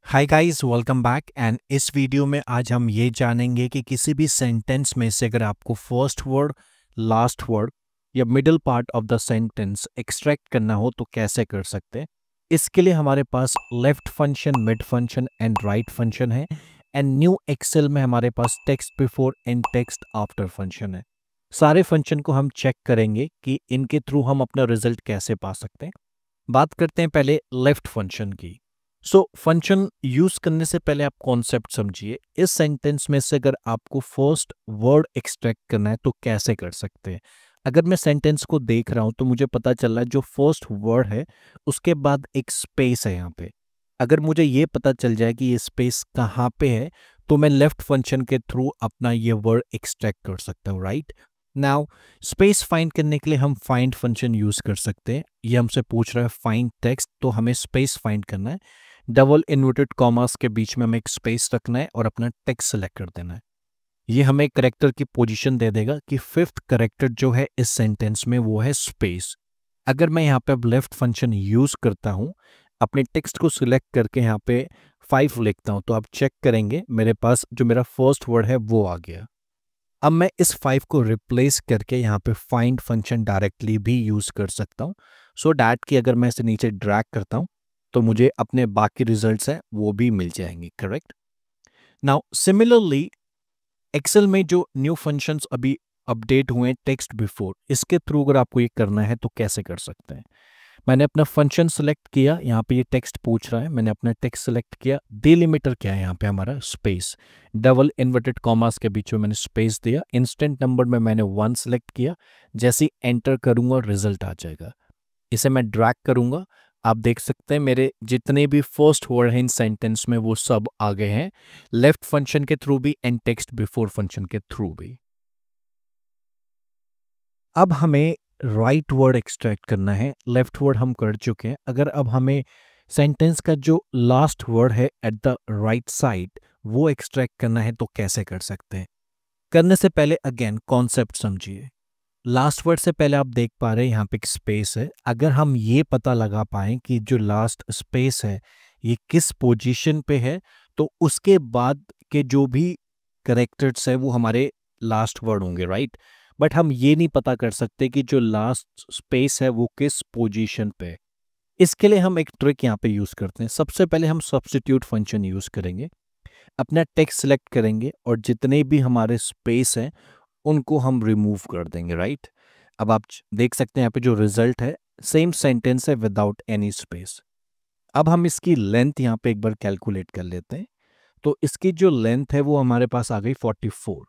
Hi guys, welcome back. And इस video में आज हम ये जानेंगे कि किसी भी सेंटेंस में से अगर आपको फर्स्ट वर्ड, लास्ट वर्ड या middle part of the sentence extract करना हो तो कैसे कर सकते हैं। इसके लिए हमारे पास left function, mid function and right function है। एंड न्यू एक्सेल में हमारे पास text before and text after function है। सारे फंक्शन को हम चेक करेंगे कि इनके थ्रू हम अपना रिजल्ट कैसे पा सकते हैं। बात करते हैं पहले लेफ्ट फंक्शन की। फंक्शन यूज करने से पहले आप कॉन्सेप्ट समझिए। इस सेंटेंस में से अगर आपको फर्स्ट वर्ड एक्सट्रैक्ट करना है तो कैसे कर सकते हैं। अगर मैं सेंटेंस को देख रहा हूं तो मुझे पता चल रहा है जो फर्स्ट वर्ड है उसके बाद एक स्पेस है यहाँ पे। अगर मुझे ये पता चल जाए कि ये स्पेस कहाँ पे है तो मैं लेफ्ट फंक्शन के थ्रू अपना ये वर्ड एक्सट्रैक्ट कर सकता हूँ, राइट। नाउ स्पेस फाइंड करने के लिए हम फाइंड फंक्शन यूज कर सकते हैं। ये हमसे पूछ रहा है फाइंड टेक्स्ट, तो हमें स्पेस फाइंड करना है। डबल इन्वर्टेड कॉमास के बीच में हमें एक स्पेस रखना है और अपना टेक्स्ट सेलेक्ट कर देना है। ये हमें करेक्टर की पोजीशन दे देगा कि फिफ्थ करेक्टर जो है इस सेंटेंस में वो है स्पेस। अगर मैं यहाँ पे अब लेफ्ट फंक्शन यूज करता हूँ, अपने टेक्स्ट को सिलेक्ट करके यहाँ पे 5 लिखता हूँ, तो आप चेक करेंगे मेरे पास जो मेरा फर्स्ट वर्ड है वो आ गया। अब मैं इस 5 को रिप्लेस करके यहाँ पे फाइंड फंक्शन डायरेक्टली भी यूज कर सकता हूँ। सो डैट कि अगर मैं इसे नीचे ड्रैग करता हूँ तो मुझे अपने बाकी रिजल्ट्स हैं वो भी मिल जाएंगे, करेक्ट। नाउ सिमिलरली एक्सेल में जो न्यू फंक्शंस अभी अपडेट हुए हैं टेक्स्ट बिफोर, इसके थ्रू अगर आपको ये करना है तो कैसे कर सकते हैं। मैंने अपना फंक्शन सेलेक्ट किया, यहाँ पे ये टेक्स्ट पूछ रहा है, मैंने अपना टेक्स्ट सेलेक्ट किया। डिलिमिटर क्या है यहाँ पे हमारा स्पेस, डबल इन्वर्टेड कॉमास के बीच में मैंने स्पेस दिया। इंस्टेंट नंबर में मैंने 1 सेलेक्ट किया। जैसे ही एंटर करूंगा रिजल्ट आ जाएगा। इसे मैं ड्रैग करूंगा, आप देख सकते हैं मेरे जितने भी फर्स्ट वर्ड हैं इन सेंटेंस में वो सब आ गए हैं, लेफ्ट फंक्शन के थ्रू भी एंड टेक्स्ट बिफोर फंक्शन के थ्रू भी। अब हमें राइट वर्ड एक्सट्रैक्ट करना है। लेफ्ट वर्ड हम कर चुके हैं। अगर अब हमें सेंटेंस का जो लास्ट वर्ड है एट द राइट साइड वो एक्सट्रैक्ट करना है तो कैसे कर सकते हैं। करने से पहले अगेन कॉन्सेप्ट समझिए। लास्ट वर्ड से पहले आप देख पा रहे हैं यहाँ पे एक स्पेस है। अगर हम ये पता लगा पाएं कि जो लास्ट स्पेस है ये किस पोजीशन पे है तो उसके बाद के जो भी करेक्टर्स है वो हमारे लास्ट वर्ड होंगे, राइट। बट हम ये नहीं पता कर सकते कि जो लास्ट स्पेस है वो किस पोजीशन पे है। इसके लिए हम एक ट्रिक यहाँ पे यूज करते हैं। सबसे पहले हम सब्स्टिट्यूट फंक्शन यूज करेंगे, अपना टेक्स्ट सेलेक्ट करेंगे और जितने भी हमारे स्पेस हैं उनको हम रिमूव कर देंगे, राइट। अब आप देख सकते हैं यहाँ पे जो रिजल्ट है सेम सेंटेंस है विदाउट एनी स्पेस। अब हम इसकी लेंथ यहाँ पे एक बार कैलकुलेट कर लेते हैं। तो इसकी जो लेंथ है वो हमारे पास आ गई 44।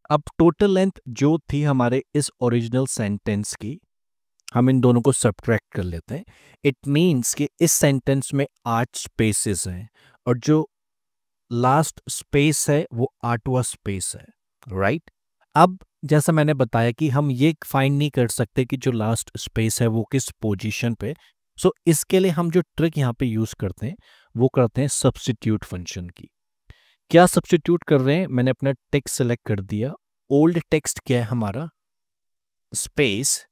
अब टोटल लेंथ जो थी हमारे इस ओरिजिनल सेंटेंस की, हम इन दोनों को सब्ट्रैक्ट कर लेते हैं। इट मीन्स कि इस सेंटेंस में 8 स्पेसेस हैं और जो लास्ट स्पेस है वो 8वां स्पेस है, राइट। अब जैसा मैंने बताया कि हम ये फाइंड नहीं कर सकते कि जो लास्ट स्पेस है वो किस पोजीशन पे। इसके लिए हम जो ट्रिक यहाँ पे यूज करते हैं वो करते हैं सब्स्टिट्यूट फंक्शन की। क्या सब्स्टिट्यूट कर रहे हैं, मैंने अपना टेक्स्ट सेलेक्ट कर दिया। ओल्ड टेक्स्ट क्या है हमारा, स्पेस।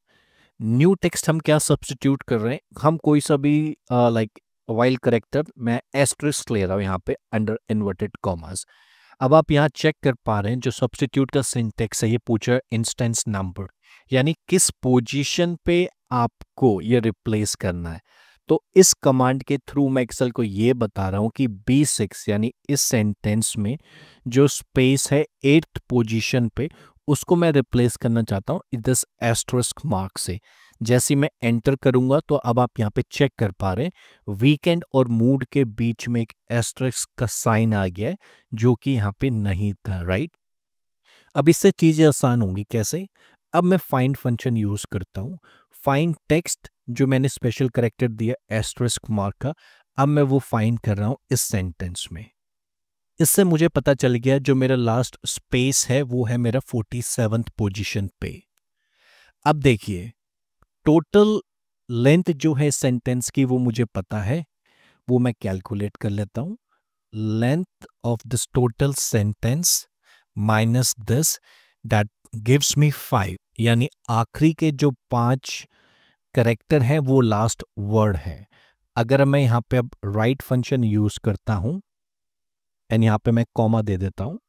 न्यू टेक्स्ट हम क्या सब्स्टिट्यूट कर रहे हैं, हम कोई सा भी लाइक वाइल करेक्टर, मैं एस्ट्रिस्क ले रहा हूँ यहाँ पे अंडर इन्वर्टेड कॉमास। अब आप यहाँ चेक कर पा रहे हैं जो सब्स्टिट्यूट का सिंटेक्स है ये पूछा है इंस्टेंस नंबर, यानी किस पोजीशन पे आपको ये रिप्लेस करना है। तो इस कमांड के थ्रू मैं एक्सेल को ये बता रहा हूँ कि B6 यानी इस सेंटेंस में जो स्पेस है 8th पोजीशन पे उसको मैं रिप्लेस करना चाहता हूँ इस एस्टरिस्क मार्क से। जैसे मैं एंटर करूंगा तो अब आप यहाँ पे चेक कर पा रहे हैं वीकेंड और मूड के बीच में एक एस्टरिस्क का साइन आ गया है जो कि यहाँ पे नहीं था, राइट। अब इससे चीजें आसान होंगी कैसे। अब मैं फाइंड फंक्शन यूज करता हूँ। फाइंड टेक्स्ट जो मैंने स्पेशल करेक्टर दिया एस्टरिस्क मार्क का, अब मैं वो फाइंड कर रहा हूँ इस सेंटेंस में। इससे मुझे पता चल गया जो मेरा लास्ट स्पेस है वो है मेरा 47th पोजीशन पे। अब देखिए टोटल लेंथ जो है सेंटेंस की वो मुझे पता है, वो मैं कैलकुलेट कर लेता हूं। Length of this total sentence minus this that gives me 5, यानी आखिरी के जो 5 करेक्टर हैं वो लास्ट वर्ड है। अगर मैं यहाँ पे अब राइट फंक्शन यूज़ करता हूँ एंड यहाँ पे मैं कॉमा दे देता हूँ,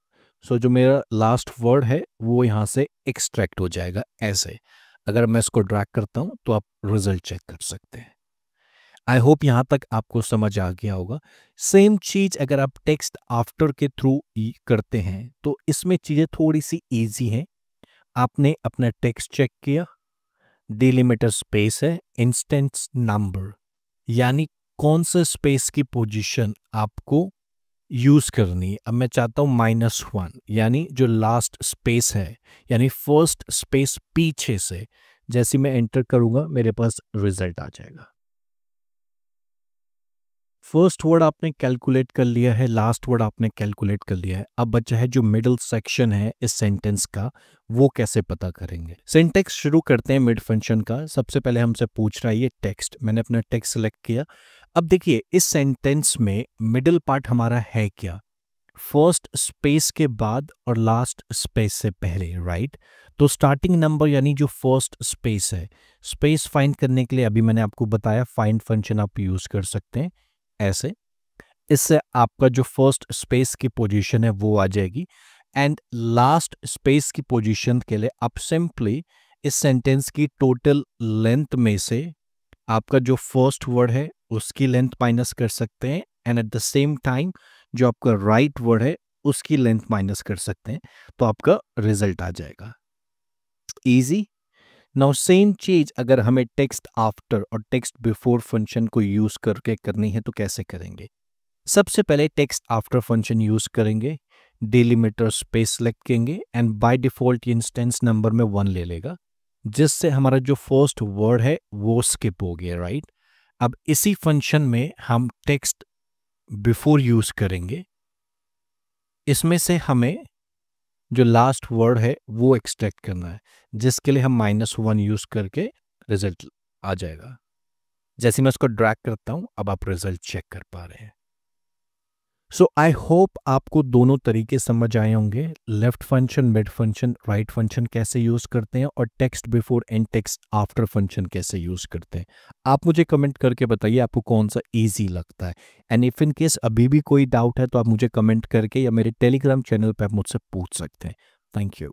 सो जो मेरा लास्ट वर्ड है वो यहाँ से एक्सट्रैक्ट हो जाएगा ऐसे। अगर मैं इसको ड्रैग करता हूँ तो आप रिजल्ट चेक कर सकते हैं। आई होप यहाँ तक आपको समझ आ गया होगा। सेम चीज़ अगर आप टेक्स्ट आफ्टर के थ्रू करते हैं तो इसमें चीज़ें थोड़ी सी ईजी हैं। आपने अपना टेक्स्ट चेक किया, डिलिमिटर स्पेस है, इंस्टेंस नंबर, यानी कौन सा स्पेस की पोजीशन आपको यूज़ करनी है। अब मैं चाहता हूँ -1, यानी जो लास्ट स्पेस है, यानी फर्स्ट स्पेस पीछे से जैसे मैं एंटर करूँगा मेरे पास रिजल्ट आ जाएगा। फर्स्ट वर्ड आपने कैलकुलेट कर लिया है, लास्ट वर्ड आपने कैलकुलेट कर लिया है। अब बचा है जो मिडिल सेक्शन है इस सेंटेंस का, वो कैसे पता करेंगे। सिंटेक्स शुरू करते हैं मिड फंक्शन का। सबसे पहले हमसे पूछ रहा है ये टेक्स्ट, मैंने अपना टेक्स्ट सेलेक्ट किया। अब देखिए इस सेंटेंस में मिडिल पार्ट हमारा है क्या, फर्स्ट स्पेस के बाद और लास्ट स्पेस से पहले, राइट। तो स्टार्टिंग नंबर यानी जो फर्स्ट स्पेस है, स्पेस फाइंड करने के लिए अभी मैंने आपको बताया फाइंड फंक्शन आप यूज कर सकते हैं ऐसे। इससे आपका जो फर्स्ट स्पेस की पोजीशन है वो आ जाएगी एंड लास्ट स्पेस की पोजीशन के लिए आप सिंपली इस सेंटेंस की टोटल लेंथ में से आपका जो फर्स्ट वर्ड है उसकी लेंथ माइनस कर सकते हैं and at the same time जो आपका राइट वर्ड है उसकी लेंथ माइनस कर सकते हैं, तो आपका रिजल्ट आ जाएगा। इजी। नाउ सेम चीज अगर हमें टेक्स्ट आफ्टर और टेक्स्ट बिफोर फंक्शन को यूज करके करनी है तो कैसे करेंगे। सबसे पहले टेक्स्ट आफ्टर फंक्शन यूज करेंगे, डिलिमिटर स्पेस सेलेक्ट करेंगे and by default instance number में 1 ले लेगा, जिससे हमारा जो फर्स्ट वर्ड है वो स्किप हो गया, राइट। अब इसी फंक्शन में हम टेक्स्ट बिफोर यूज करेंगे, इसमें से हमें जो लास्ट वर्ड है वो एक्सट्रैक्ट करना है, जिसके लिए हम -1 यूज करके रिजल्ट आ जाएगा। जैसे मैं उसको ड्रैग करता हूं अब आप रिजल्ट चेक कर पा रहे हैं। सो आई होप आपको दोनों तरीके समझ आए होंगे, left function, mid function, right function कैसे यूज करते हैं और text before and text after function कैसे यूज करते हैं। आप मुझे कमेंट करके बताइए आपको कौन सा इजी लगता है एंड इफ इन केस अभी भी कोई डाउट है तो आप मुझे कमेंट करके या मेरे टेलीग्राम चैनल पर आप मुझसे पूछ सकते हैं। Thank you.